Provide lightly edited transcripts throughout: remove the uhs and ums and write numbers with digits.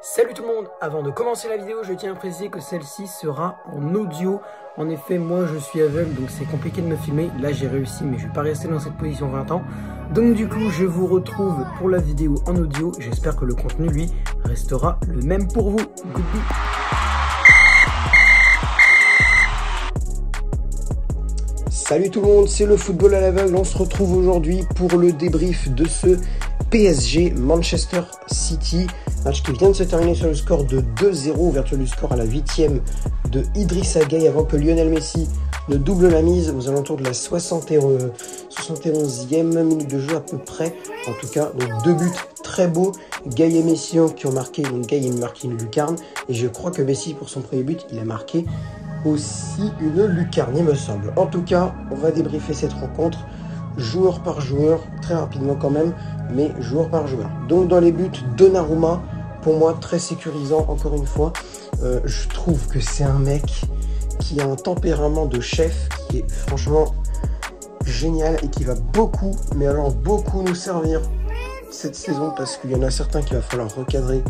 Salut tout le monde, avant de commencer la vidéo, je tiens à préciser que celle-ci sera en audio. En effet, moi je suis aveugle, donc c'est compliqué de me filmer. Là j'ai réussi, mais je vais pas rester dans cette position 20 ans. Donc du coup, je vous retrouve pour la vidéo en audio. J'espère que le contenu, lui, restera le même pour vous. Goodbye. Salut tout le monde, c'est le football à l'aveugle. On se retrouve aujourd'hui pour le débrief de ce PSG Manchester City. Match qui vient de se terminer sur le score de 2-0, ouverture du score à la 8e de Idrissa Gueye avant que Lionel Messi ne double la mise aux alentours de la 71e minute de jeu à peu près. En tout cas, donc deux buts très beaux. Gueye et Messi qui ont marqué, donc Gueye a marqué une lucarne. Et je crois que Messi, pour son premier but, il a marqué aussi une lucarne, il me semble. En tout cas, on va débriefer cette rencontre joueur par joueur, très rapidement quand même, mais joueur par joueur. Donc dans les buts, Donnarumma, pour moi très sécurisant, encore une fois. Je trouve que c'est un mec qui a un tempérament de chef qui est franchement génial et qui va beaucoup, mais alors beaucoup nous servir cette saison, parce qu'il y en a certains qu'il va falloir recadrer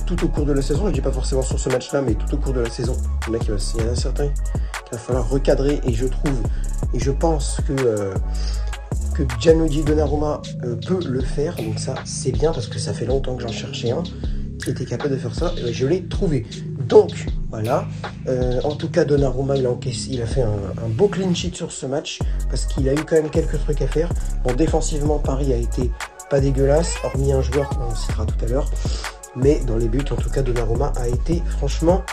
tout au cours de la saison. Je ne dis pas forcément sur ce match là, mais tout au cours de la saison, il y en a certains qu'il va falloir recadrer, et je trouve et je pense que Gianluigi Donnarumma peut le faire. Donc ça c'est bien, parce que ça fait longtemps que j'en cherchais un qui était capable de faire ça, et je l'ai trouvé. Donc voilà, en tout cas Donnarumma il a fait un beau clean sheet sur ce match, parce qu'il a eu quand même quelques trucs à faire. Bon, défensivement Paris a été pas dégueulasse, hormis un joueur qu'on citera tout à l'heure, mais dans les buts en tout cas Donnarumma a été franchement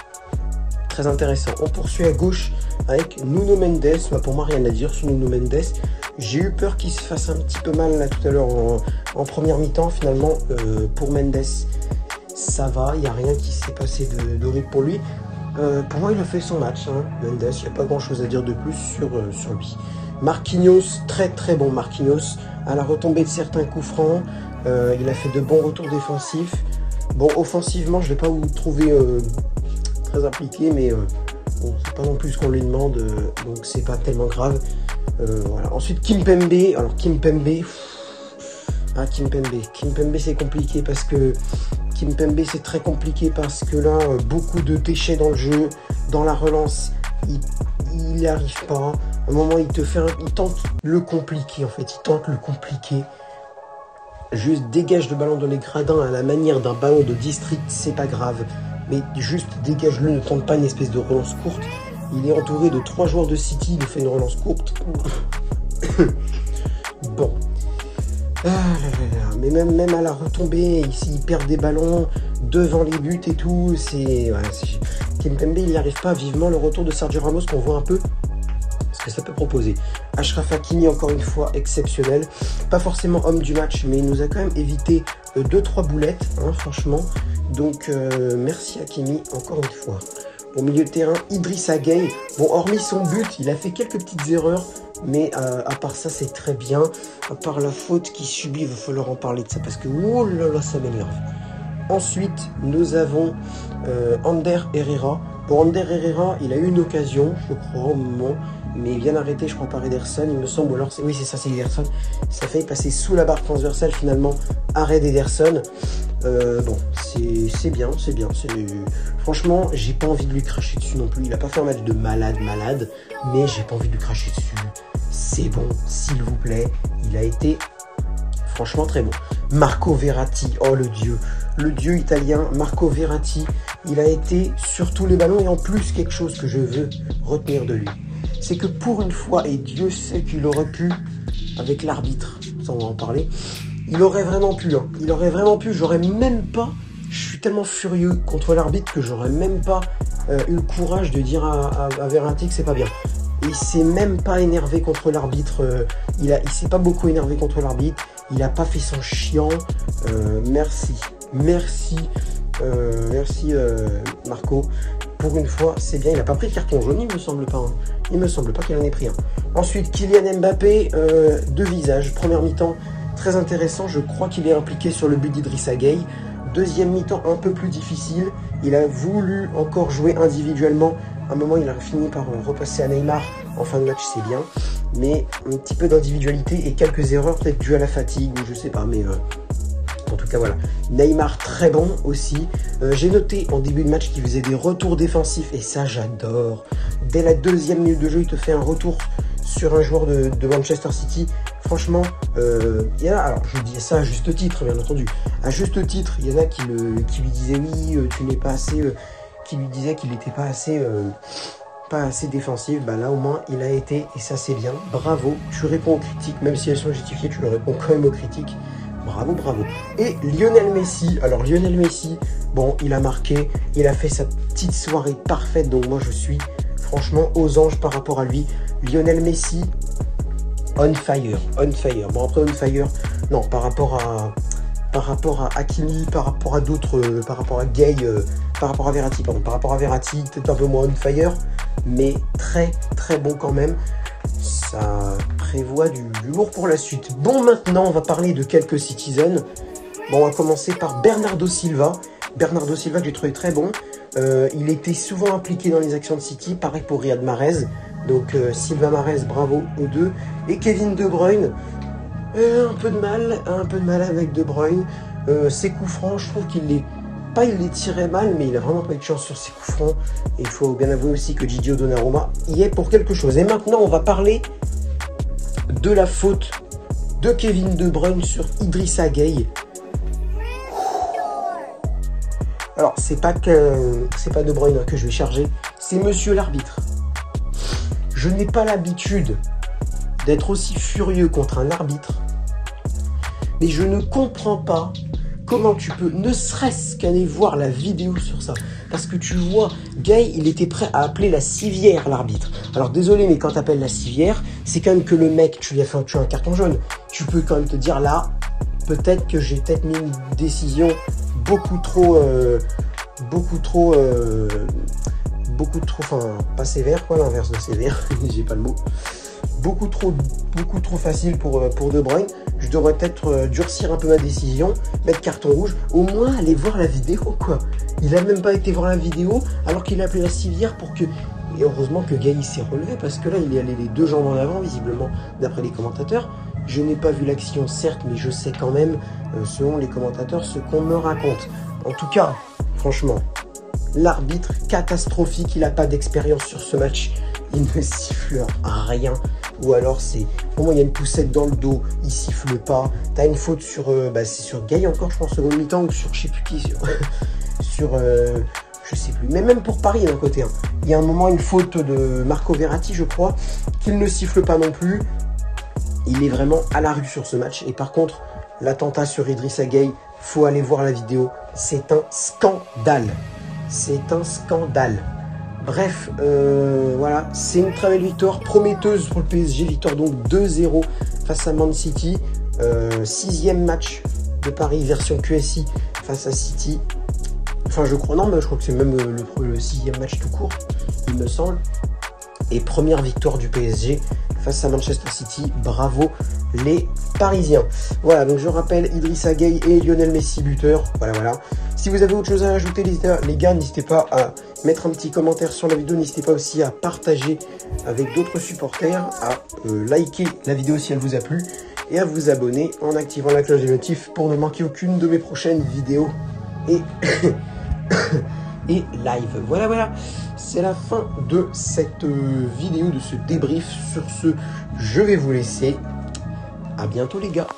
très intéressant. On poursuit à gauche avec Nuno Mendes. Pour moi rien à dire sur Nuno Mendes. J'ai eu peur qu'il se fasse un petit peu mal là tout à l'heure en première mi-temps. Finalement pour Mendes ça va, il n'y a rien qui s'est passé d'horrible pour lui. Pour moi il a fait son match, hein, Mendes, il n'y a pas grand chose à dire de plus sur lui. Marquinhos, très très bon Marquinhos, à la retombée de certains coups francs, il a fait de bons retours défensifs. Bon, offensivement je ne l'ai pas trouvé très impliqué, mais bon, c'est pas non plus ce qu'on lui demande, donc c'est pas tellement grave. Voilà. Ensuite Kimpembe, alors Kimpembe c'est compliqué, parce que Kimpembe c'est très compliqué, parce que là beaucoup de déchets dans le jeu, dans la relance, il n'y arrive pas. À un moment il tente le compliqué, en fait, il tente le compliqué. Juste dégage le ballon dans les gradins à la manière d'un ballon de district, c'est pas grave, mais juste dégage-le, ne tente pas une espèce de relance courte. Il est entouré de 3 joueurs de City, il fait une relance courte. Bon. Mais même à la retombée, ici il perd des ballons devant les buts et tout. Kimpembe il n'y arrive pas. Vivement le retour de Sergio Ramos, qu'on voit un peu ce que ça peut proposer. Achraf Hakimi, encore une fois exceptionnel, pas forcément homme du match, mais il nous a quand même évité 2-3 boulettes, hein, franchement. Donc merci Hakimi encore une fois. Au milieu de terrain, Idrissa Gueye, bon, hormis son but, il a fait quelques petites erreurs, mais à part ça c'est très bien. À part la faute qu'il subit, il va falloir en parler de ça, parce que oh là là, ça m'énerve. Ensuite nous avons Ander Herrera. Bon, Ander Herrera, il a eu une occasion, je crois, au moment, mais il vient d'arrêter, je crois, par Ederson, il me semble, ou alors oui c'est ça, c'est Ederson. Ça fait passer sous la barre transversale, finalement, arrêt d'Ederson. Bon, c'est bien. Franchement, j'ai pas envie de lui cracher dessus non plus. Il a pas fait un match de malade, mais j'ai pas envie de lui cracher dessus. C'est bon, s'il vous plaît. Il a été franchement très bon. Marco Verratti, oh le dieu italien, Marco Verratti, il a été sur tous les ballons. Et en plus, quelque chose que je veux retenir de lui, c'est que pour une fois, et Dieu sait qu'il aurait pu, avec l'arbitre, ça on va en parler, il aurait vraiment pu, j'aurais même pas, je suis tellement furieux contre l'arbitre que j'aurais même pas eu le courage de dire à Verratti que c'est pas bien. Et il s'est même pas énervé contre l'arbitre, il s'est pas beaucoup énervé contre l'arbitre, il a pas fait son chiant. Merci Marco, pour une fois c'est bien, il a pas pris de carton jaune, il me semble pas, hein. Il me semble pas qu'il en ait pris un. Ensuite Kylian Mbappé, de visage, première mi-temps très intéressant, je crois qu'il est impliqué sur le but d'Idrissa Gueye. Deuxième mi-temps un peu plus difficile, il a voulu encore jouer individuellement. À un moment il a fini par repasser à Neymar en fin de match, c'est bien, mais un petit peu d'individualité et quelques erreurs peut-être dues à la fatigue, ou je sais pas, mais en tout cas voilà. Neymar très bon aussi. J'ai noté en début de match qu'il faisait des retours défensifs et ça j'adore. Dès la 2e minute de jeu, il te fait un retour sur un joueur de Manchester City. Franchement, il y en a, alors je dis ça à juste titre bien entendu. À juste titre, il y en a qui lui disaient oui, tu n'es pas assez, qui lui disaient qu'il n'était pas assez défensif. Bah là au moins il a été et ça c'est bien. Bravo, tu réponds aux critiques, même si elles sont justifiées, tu le réponds quand même aux critiques. Bravo, bravo. Et Lionel Messi, alors Lionel Messi, bon il a marqué, il a fait sa petite soirée parfaite, donc moi je suis franchement aux anges par rapport à lui. Lionel Messi, on fire, on fire. Bon après on fire, non, par rapport à Hakimi, par rapport à d'autres, par rapport à Gay, par rapport à Verratti, pardon, par rapport à Verratti, peut-être un peu moins on fire, mais très très bon quand même. Ça prévoit du lourd pour la suite. Bon, maintenant on va parler de quelques citizens. Bon, on va commencer par Bernardo Silva. Bernardo Silva que j'ai trouvé très bon. Il était souvent impliqué dans les actions de City, pareil pour Riyad Mahrez. Donc Silva, Mahrez, bravo aux deux. Et Kevin De Bruyne, un peu de mal avec De Bruyne. Ses coups francs, je trouve qu'il les tirait mal, mais il a vraiment pas eu de chance sur ses coups francs. Et il faut bien avouer aussi que Gigio Donnarumma y est pour quelque chose. Et maintenant, on va parler de la faute de Kevin De Bruyne sur Idrissa Gueye. Alors, c'est pas De Bruyne que je vais charger, c'est monsieur l'arbitre. Je n'ai pas l'habitude d'être aussi furieux contre un arbitre, mais je ne comprends pas comment tu peux ne serait-ce qu'aller voir la vidéo sur ça. Parce que tu vois, Gueye, il était prêt à appeler la civière, l'arbitre. Alors désolé, mais quand tu appelles la civière, c'est quand même que le mec, tu lui as fait un carton jaune. Tu peux quand même te dire là, peut-être que j'ai peut-être mis une décision beaucoup trop, enfin, pas sévère, quoi, l'inverse de sévère, j'ai pas le mot. Beaucoup trop facile pour De Bruyne. Je devrais peut-être durcir un peu ma décision, mettre carton rouge, au moins aller voir la vidéo, quoi. Il a même pas été voir la vidéo alors qu'il a appelé la civière pour que... Et heureusement que Gueye s'est relevé parce que là, il est allé les deux jambes en avant, visiblement, d'après les commentateurs. Je n'ai pas vu l'action, certes, mais je sais quand même, selon les commentateurs, ce qu'on me raconte. En tout cas, franchement, l'arbitre catastrophique, il n'a pas d'expérience sur ce match. Il ne siffle rien. Ou alors c'est, pour moi il y a une poussette dans le dos, il siffle pas. T'as une faute sur, c'est sur Gueye encore je pense, seconde mi-temps, ou sur je sais plus qui, sur je sais plus. Mais même pour Paris d'un côté, hein. Il y a un moment une faute de Marco Verratti je crois, qu'il ne siffle pas non plus. Il est vraiment à la rue sur ce match. Et par contre, l'attentat sur Idrissa Gueye, faut aller voir la vidéo. C'est un scandale. C'est un scandale. Bref, voilà, c'est une très belle victoire, prometteuse pour le PSG, victoire donc 2-0 face à Man City, 6e match de Paris version QSI face à City, enfin je crois, non mais je crois que c'est même le 6e match tout court, il me semble, et première victoire du PSG face à Manchester City, bravo les Parisiens. Voilà, donc je rappelle Idrissa Gueye et Lionel Messi buteur, voilà. Si vous avez autre chose à ajouter les gars, n'hésitez pas à mettre un petit commentaire sur la vidéo, n'hésitez pas aussi à partager avec d'autres supporters, à liker la vidéo si elle vous a plu et à vous abonner en activant la cloche des notifs pour ne manquer aucune de mes prochaines vidéos et, et live. Voilà, c'est la fin de cette vidéo, de ce débrief. Sur ce, je vais vous laisser. À bientôt les gars.